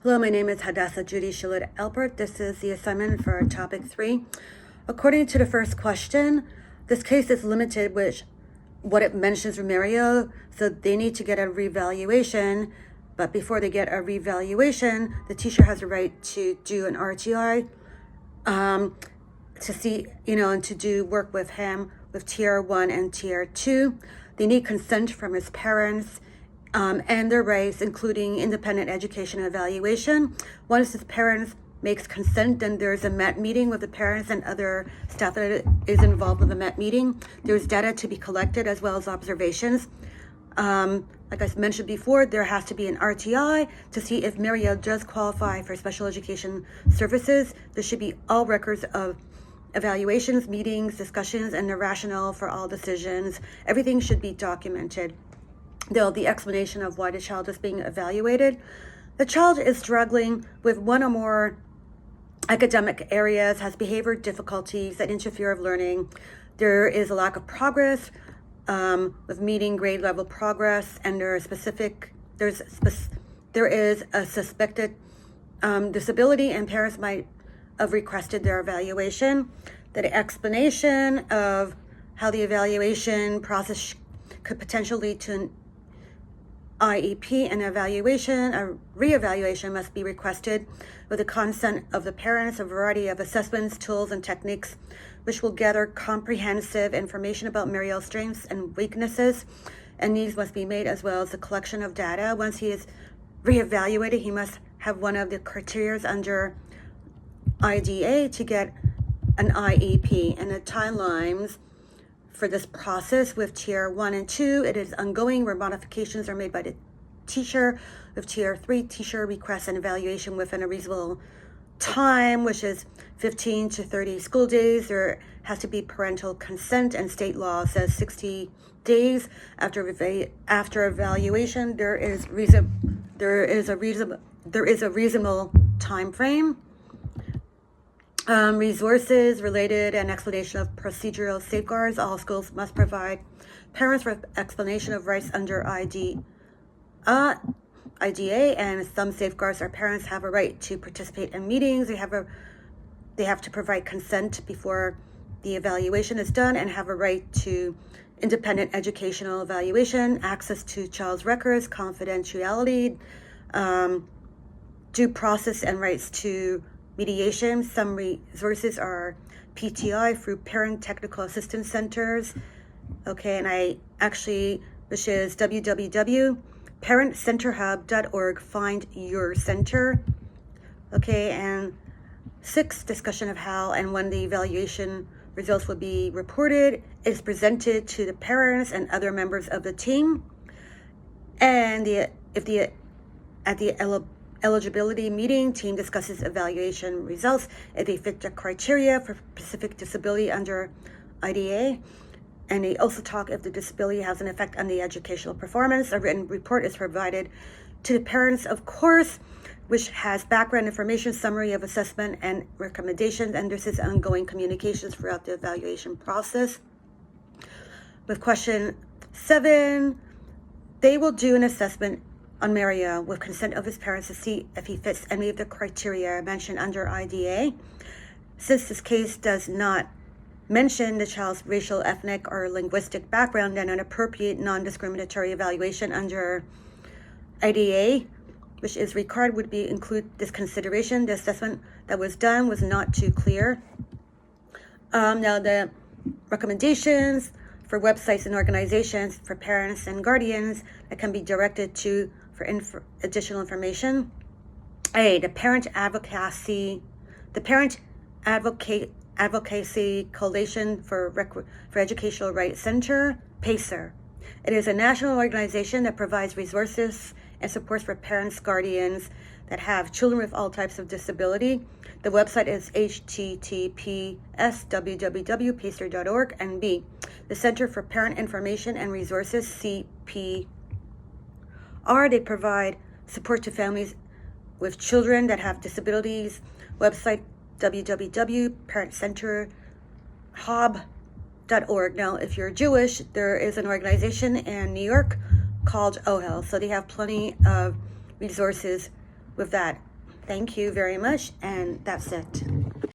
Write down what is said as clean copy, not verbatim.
Hello, my name is Hadassah Judy Szylit-Alpert. This is the assignment for topic 3. According to the first question, this case is limited with what it mentions Mario, so they need to get a revaluation. But before they get a revaluation, the teacher has a right to do an RTI to see, and to do work with him with tier 1 and tier 2. They need consent from his parents and their rights, including independent education and evaluation. Once his parents makes consent, then there's a MET meeting with the parents and other staff that is involved with the MET meeting. There's data to be collected as well as observations. Like I mentioned before, there has to be an RTI to see if Mario does qualify for special education services. There should be all records of evaluations, meetings, discussions, and the rationale for all decisions. Everything should be documented. Though the explanation of why the child is being evaluated. The child is struggling with one or more academic areas, has behavior difficulties that interfere with learning. There is a lack of progress with meeting grade level progress, and there is a suspected disability, and parents might have requested their evaluation. The explanation of how the evaluation process could potentially lead to an IEP and evaluation, a reevaluation must be requested with the consent of the parents. A variety of assessments, tools, and techniques which will gather comprehensive information about Mario's strengths and weaknesses and needs must be made, as well as the collection of data. Once he is reevaluated, he must have one of the criteria under IDA to get an IEP, and the timelines for this process with tier 1 and 2, it is ongoing where modifications are made by the teacher. With tier 3, teacher requests an evaluation within a reasonable time, which is 15 to 30 school days. There has to be parental consent, and state law says 60 days after evaluation. There is a reasonable time frame. Resources related and explanation of procedural safeguards. All schools must provide parents with explanation of rights under IDA, and some safeguards are parents have a right to participate in meetings. They have to provide consent before the evaluation is done, and have a right to independent educational evaluation, access to child's records, confidentiality, due process, and rights to mediation. Some resources are PTI through Parent Technical Assistance Centers. Okay, and which is www.parentcenterhub.org. Find your center. Okay, and 6, discussion of how and when the evaluation results will be reported is presented to the parents and other members of the team. And at the eligibility meeting, team discusses evaluation results if they fit the criteria for specific disability under IDA. And they also talk if the disability has an effect on the educational performance. A written report is provided to the parents, of course, which has background information, summary of assessment, and recommendations. And this is ongoing communications throughout the evaluation process. With question 7, they will do an assessment on Mario with consent of his parents to see if he fits any of the criteria mentioned under IDA. Since this case does not mention the child's racial, ethnic, or linguistic background, then an appropriate non-discriminatory evaluation under IDA, which is required, would include this consideration. The assessment that was done was not too clear. Now the recommendations for websites and organizations for parents and guardians that can be directed to for additional information. The Parent Advocacy Coalition for Educational Rights Center, PACER. It is a national organization that provides resources and supports for parents, guardians that have children with all types of disability. The website is https://www.pacer.org, and B, the Center for Parent Information and Resources, CPR. They provide support to families with children that have disabilities. Website www.parentcenterhub.org. Now, if you're Jewish, there is an organization in New York called OHEL, so they have plenty of resources with that. Thank you very much, and that's it.